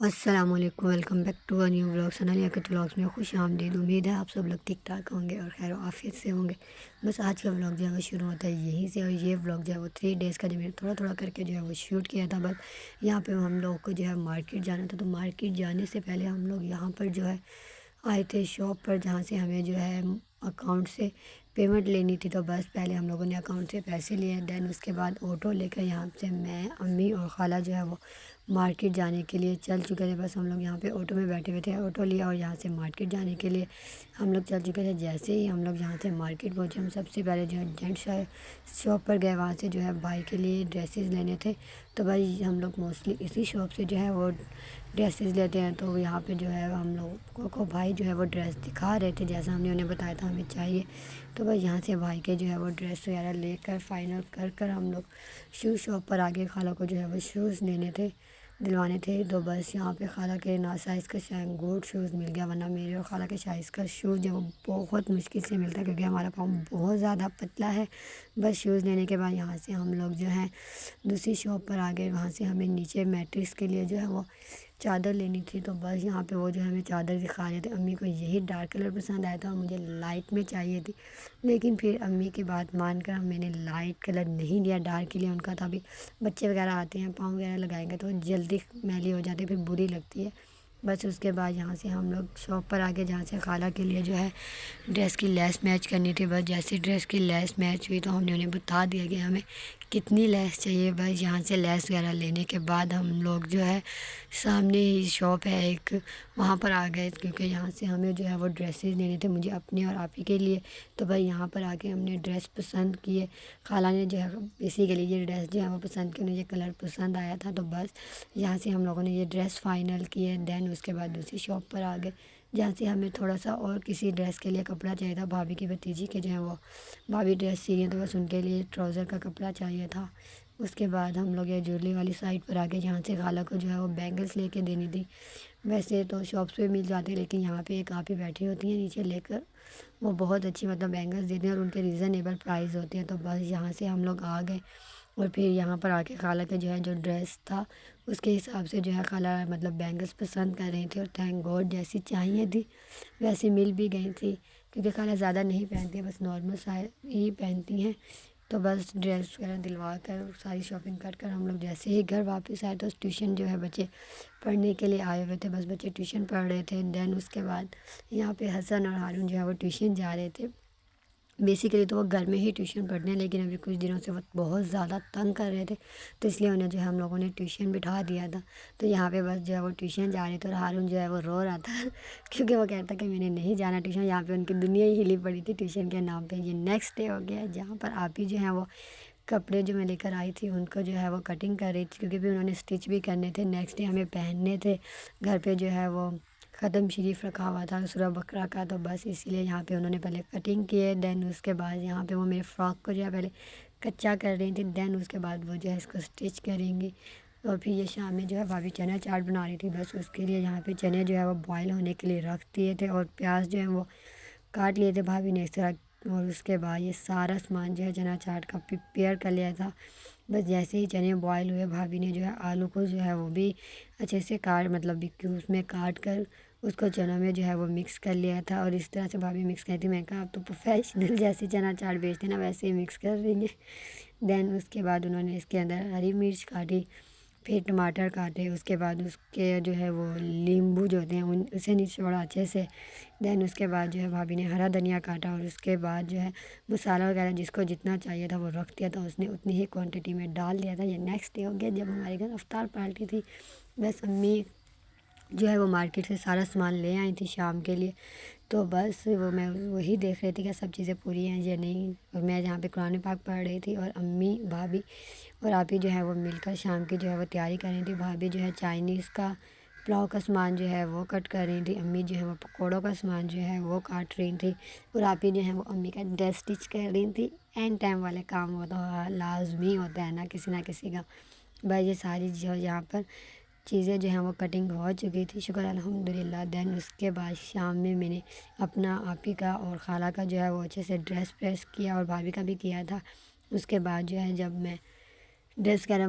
السلام علیکم، welcome back to new blog channel یا کٹ بلاگس میں خوش آمدید۔ امید ہے آپ سب لوگ ٹھیک ٹھاک ہوں گے اور خیر و عافیت سے ہوں گے۔ بس آج کا بلاگ جو ہے وہ شروع ہوتا ہے یہیں سے، اور یہ بلاگ جو ہے وہ 3 ڈیز کا جو میں نے تھوڑا تھوڑا کر کے جو ہے وہ شوٹ کیا تھا۔ بس یہاں پہ ہم لوگ کو جو ہے مارکیٹ جانا تھا، تو مارکیٹ جانے سے پہلے ہم لوگ یہاں پر جو ہے آئے تھے شاپ پر، جہاں سے ہمیں جو ہے اکاؤنٹ سے پیمنٹ لینی تھی۔ تو بس پہلے ہم لوگوں نے اکاؤنٹ سے پیسے لیے، دین اس کے بعد آٹو لے کر یہاں سے میں، امی اور خالہ جو ہے وہ مارکیٹ جانے کے لیے چل چکے تھے۔ بس ہم لوگ یہاں پہ آٹو میں بیٹھے ہوئے تھے، آٹو لیا اور یہاں سے مارکیٹ جانے کے لیے ہم لوگ چل چکے تھے۔ جیسے ہی ہم لوگ یہاں سے مارکیٹ پہنچے، ہم سب سے پہلے جو ہے جینٹس شاپ پر گئے، وہاں سے جو ہے بھائی کے لیے ڈریسز لینے تھے۔ تو بھائی ہم لوگ موسٹلی اسی شاپ سے جو ہے وہ ڈریسز لیتے ہیں۔ تو یہاں پہ جو ہے ہم لوگوں کو بھائی جو ہے وہ ڈریس دکھا رہے تھے، جیسا ہم نے انہیں بتایا تھا ہمیں چاہیے۔ تو بھائی یہاں سے بھائی کے جو ہے وہ ڈریس وغیرہ لے کر فائنل کر ہم لوگ شوز شاپ پر آگے خالہ کو جو ہے وہ شوز لینے تھے، دلوانے تھے۔ تو بس یہاں پہ خالہ کے نا سائز کا گوڈ شوز مل گیا، ورنہ میرے اور خالہ کے سائز کا شوز جو ہے وہ بہت مشکل سے ملتا ہے، کیونکہ ہمارا پاؤں بہت زیادہ پتلا ہے۔ بس شوز لینے کے بعد یہاں سے ہم لوگ جو ہے دوسری شاپ پر آ گئے، وہاں سے ہمیں نیچے میٹرس کے لیے جو ہے وہ چادر لینی تھی۔ تو بس یہاں پہ وہ جو ہے ہمیں چادر دکھا رہے تھے۔ امی کو یہی ڈارک کلر پسند آیا تھا اور مجھے لائٹ میں چاہیے تھی، لیکن پھر امی کی بات مان کر میں نے لائٹ کلر نہیں لیا، ڈارک کے لیے ان کا تھا بھی بچے وغیرہ آتے ہیں، پاؤں وغیرہ لگائیں گے تو جلدی میلی ہو جاتی ہے، پھر بری لگتی ہے۔ بس اس کے بعد یہاں سے ہم لوگ شاپ پر آگے، جہاں سے خالہ کے لیے جو ہے ڈریس کی لیس میچ کرنی تھی۔ بس جیسے ڈریس کی لیس میچ ہوئی تو ہم نے انہیں بتا دیا کہ ہمیں کتنی لیس چاہیے۔ بس یہاں سے لیس وغیرہ لینے کے بعد ہم لوگ جو ہے سامنے ہی شاپ ہے ایک، وہاں پر آ گئے، کیونکہ یہاں سے ہمیں جو ہے وہ ڈریسز لینے تھے، مجھے اپنے اور آپی کے لیے۔ تو بھائی یہاں پر آ کے ہم نے ڈریس پسند کیے، خالہ نے جو ہے اسی کے لیے یہ ڈریس جو ہے وہ پسند کی، انہیں یہ کلر پسند آیا تھا۔ تو بس یہاں سے ہم لوگوں نے یہ ڈریس فائنل کیے، دین اس کے بعد دوسری شاپ پر آ گئے، جہاں سے ہمیں تھوڑا سا اور کسی ڈریس کے لیے کپڑا چاہیے تھا۔ بھابھی کی بھتیجی کے جو ہے وہ بھابھی ڈریس سی ہیں، تو بس ان کے لیے ٹراؤزر کا کپڑا چاہیے تھا۔ اس کے بعد ہم لوگ یہ جویلری والی سائڈ پر آ گئے، جہاں سے خالہ کو جو ہے وہ بینگلس لے کے دینی تھی۔ ویسے تو شاپس پہ مل جاتے، لیکن یہاں پہ ایک آپ ہی بیٹھی ہوتی ہیں نیچے لے کر، وہ بہت اچھی بینگلس دیتے ہیں اور ان کے ریزنیبل پرائز ہوتے ہیں۔ تو بس یہاں سے ہم لوگ آ گئے اور پھر یہاں پر آ کے خالہ کے جو ہے جو ڈریس تھا اس کے حساب سے جو ہے خالہ بینگلس پسند کر رہی تھی، اور تھینک گاڈ جیسی چاہیے تھی ویسی مل بھی گئی تھی، کیونکہ خالہ زیادہ نہیں پہنتی ہیں، بس نارمل سائز ہی پہنتی ہیں۔ تو بس ڈریس وغیرہ دلوا کر ساری شاپنگ کر ہم لوگ جیسے ہی گھر واپس آئے، تو ٹیوشن جو ہے بچے پڑھنے کے لیے آئے ہوئے تھے، بس بچے ٹیوشن پڑھ رہے تھے۔ دین اس کے بعد یہاں پہ حسن اور ہارون جو ہے وہ ٹیوشن جا رہے تھے۔ بیسیکلی تو وہ گھر میں ہی ٹیوشن پڑھتے ہیں، لیکن ابھی کچھ دنوں سے وہ بہت زیادہ تنگ کر رہے تھے، تو اس لیے انہیں جو ہے ہم لوگوں نے ٹیوشن بٹھا دیا تھا۔ تو یہاں پہ بس جو ہے وہ ٹیوشن جا رہے تھے، اور ہارون جو ہے وہ رو رہا تھا کیونکہ وہ کہتا کہ میں نے نہیں جانا ٹیوشن۔ یہاں پہ ان کی دنیا ہی ہلی پڑی تھی ٹیوشن کے نام پہ۔ یہ نیکسٹ ڈے ہو گیا، جہاں پر آپ ہی جو ہیں وہ کپڑے جو میں لے کر آئی تھی ان کو جو ہے وہ کٹنگ کر رہی تھی، کیونکہ بھی انہوں نے اسٹچ بھی کرنے تھے، نیکسٹ ڈے ہمیں پہننے تھے۔ گھر پہ جو ہے وہ ختم شریف رکھا ہوا تھا سورہ بقرہ کا، تو بس اسی لیے یہاں پہ انہوں نے پہلے کٹنگ کیے، دین اس کے بعد یہاں پہ وہ میرے فراک کو جو ہے پہلے کچا کر رہی تھی، دین اس کے بعد وہ جو ہے اس کو اسٹچ کریں گی۔ اور پھر یہ شام میں جو ہے بھابھی چنا چاٹ بنا رہی تھی، بس اس کے لیے یہاں پہ چنے جو ہے وہ بوائل ہونے کے لیے رکھ دیے تھے، اور پیاز جو ہے وہ کاٹ لیے تھے بھابھی نے اس طرح۔ اور اس کے بعد یہ سارا سامان جو ہے چنا چاٹ کا پریپیئر کر لیا تھا۔ بس جیسے ہی چنے بوائل ہوئے، بھابھی نے جو ہے آلو کو جو ہے وہ بھی اچھے سے اس میں کاٹ کر اس کو چنوں میں جو ہے وہ مکس کر لیا تھا، اور اس طرح سے بھابھی مکس کرتی تھی۔ میں کہا آپ تو پروفیشنل جیسے چنا چاٹ بیچتے نا ویسے ہی مکس کر رہی ہیں۔ دین اس کے بعد انہوں نے اس کے اندر ہری مرچ کاٹی، پھر ٹماٹر کاٹے، اس کے بعد اس کے جو ہے وہ لیمبو جو ہوتے ہیں اسے نچوڑا اچھے سے۔ دین اس کے بعد جو ہے بھابھی نے ہرا دھنیا کاٹا، اور اس کے بعد جو ہے مسالہ وغیرہ جس کو جتنا چاہیے تھا وہ رکھ دیا تھا، اس نے اتنی ہی کوانٹٹی میں ڈال دیا تھا۔ یہ نیکسٹ ڈے ہو گیا جب ہمارے گھر افطار پارٹی تھی۔ بس امی جو ہے وہ مارکیٹ سے سارا سامان لے آئی تھی شام کے لیے، تو بس میں وہی دیکھ رہی تھی کہ سب چیزیں پوری ہیں یا نہیں، اور میں جہاں پہ قرآن پاک پڑھ رہی تھی، اور امی بھابھی اور آپی جو ہے وہ مل کر شام کی جو ہے وہ تیاری کر رہی تھی۔ بھابھی جو ہے چائنیز کا پلاؤ کا سامان جو ہے وہ کٹ کر رہی تھی، امی جو ہے وہ پکوڑوں کا سامان جو ہے وہ کاٹ رہی تھی، اور آپی جو ہے وہ امی کا ڈریس اسٹچ کر رہی تھی۔ اینڈ ٹائم والے کام ہوتا لازمی ہوتا ہے نا کسی نہ کسی کا۔ بھائی یہ ساری جو یہاں پر چیزیں جو ہیں وہ کٹنگ ہو چکی تھی، شکر الحمدللہ۔ دین اس کے بعد شام میں نے اپنا، آپی کا اور خالہ کا جو ہے وہ اچھے سے ڈریس پریس کیا، اور بھابھی کا بھی کیا تھا۔ اس کے بعد جو ہے جب میں ڈریس وغیرہ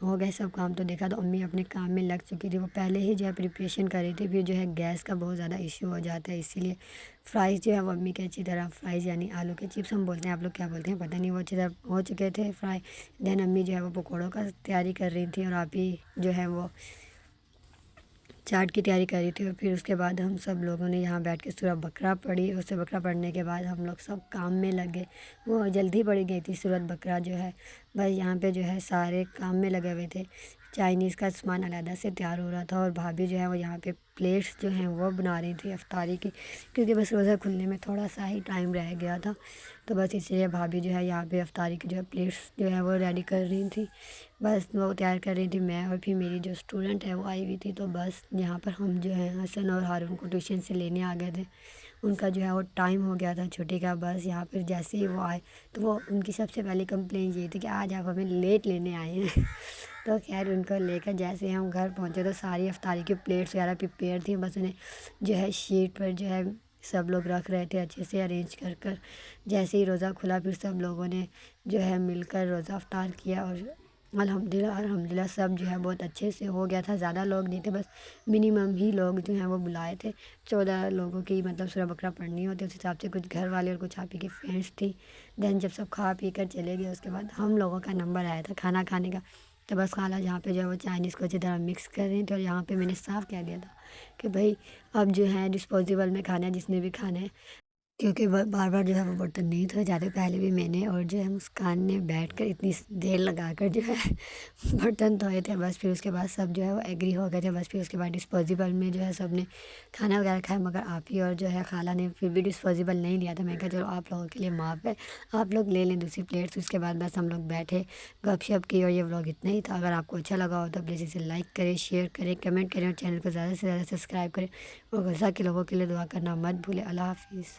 ہو گئے سب کام تو دیکھا تو امی اپنے کام میں لگ چکی تھی، وہ پہلے ہی جو ہے پریپریشن کر رہی تھی، پھر جو ہے گیس کا بہت زیادہ ایشو ہو جاتا ہے، اسی لیے فرائز جو ہے وہ امی کے اچھی طرح فرائز یعنی آلو کے چپس ہم بولتے ہیں، آپ لوگ کیا بولتے ہیں پتہ نہیں، وہ اچھی طرح ہو چکے تھے فرائی۔ دین امی جو ہے وہ پکوڑوں کا تیاری کر رہی تھی اور آپ ہی جو ہے وہ چاٹ کی تیاری کری تھی، اور پھر اس کے بعد ہم سب لوگوں نے یہاں بیٹھ کے سورہ بقرہ پڑھی، اور سورہ بقرہ پڑھنے کے بعد ہم لوگ سب کام میں لگے۔ وہ جلدی پڑھی گئی تھی سورۃ بقرہ جو ہے، بس یہاں پہ جو ہے سارے کام میں لگے ہوئے تھے، چائنیز کا سامان علیحدہ سے تیار ہو رہا تھا، اور بھابھی جو ہے وہ یہاں پہ پلیٹس جو ہیں وہ بنا رہی تھی افطاری کی، کیونکہ بس روزہ کھلنے میں تھوڑا سا ہی ٹائم رہ گیا تھا، تو بس اس لیے بھابھی جو ہے یہاں پہ افطاری کی جو ہے پلیٹس جو ہے وہ ریڈی کر رہی تھی، بس وہ تیار کر رہی تھی میں، اور پھر میری جو اسٹوڈنٹ ہے وہ آئی ہوئی تھی، تو بس یہاں پر ہم جو ہے حسن اور ہارون کو ٹیوشن سے لینے آ گئے تھے، ان کا جو ہے وہ ٹائم ہو گیا تھا چھٹی کا، بس یہاں پھر جیسے ہی وہ آئے تو وہ ان کی سب سے پہلی کمپلین یہ تھی کہ آج آپ ہمیں لیٹ لینے آئے ہیں تو خیر ان کو لے کر جیسے ہی ہم گھر پہنچے تو ساری افطاری کی پلیٹس وغیرہ پریپیئر تھیں، بس انہیں جو ہے شیٹ پر جو ہے سب لوگ رکھ رہے تھے اچھے سے ارینج کر کر، جیسے ہی روزہ کھلا پھر سب لوگوں نے جو ہے مل کر روزہ افطار کیا، اور الحمدللہ سب جو ہے بہت اچھے سے ہو گیا تھا، زیادہ لوگ نہیں تھے، بس منیمم ہی لوگ جو ہیں وہ بلائے تھے، 14 لوگوں کی مطلب سورہ بقرہ پڑھنی ہوتی ہے، اس حساب سے کچھ گھر والے اور کچھ آپ ہی کی فرینڈس تھی۔ دین جب سب کھا پی کر چلے گئے اس کے بعد ہم لوگوں کا نمبر آیا تھا کھانا کھانے کا، تو بس خالہ جہاں پہ جو ہے وہ چائنیز کو اچھی طرح مکس کر رہی تھی، اور یہاں پہ میں نے صاف کہہ دیا تھا کہ بھائی اب جو ہے ڈسپوزیبل میں کھانا ہے جس نے بھی کھانا ہے، کیونکہ بار بار جو ہے وہ برتن نہیں دھوئے جاتے، پہلے بھی میں نے اور جو ہے مسکان نے بیٹھ کر اتنی دیر لگا کر جو ہے برتن دھوئے تھے، بس پھر اس کے بعد سب جو ہے وہ ایگری ہو گئے تھے، بس پھر اس کے بعد ڈسپوزیبل میں جو ہے سب نے کھانا وغیرہ کھایا، مگر آپ ہی اور جو ہے خالہ نے پھر بھی ڈسپوزیبل نہیں لیا تھا، میں کہا چلو آپ لوگوں کے لیے معاف ہے، آپ لوگ لے لیں دوسری پلیٹس، اس کے بعد بس ہم لوگ بیٹھے گپ شپ کی، اور یہ ولاگ اتنا ہی تھا، اگر آپ کو اچھا لگا ہو تو پلیز اسے لائک کریں، شیئر کریں، کمنٹ کریں، اور چینل کو زیادہ سے زیادہ سبسکرائب کریں، اور غزہ کے لوگوں کے لیے دعا کرنا مت بھولیں۔ اللہ حافظ۔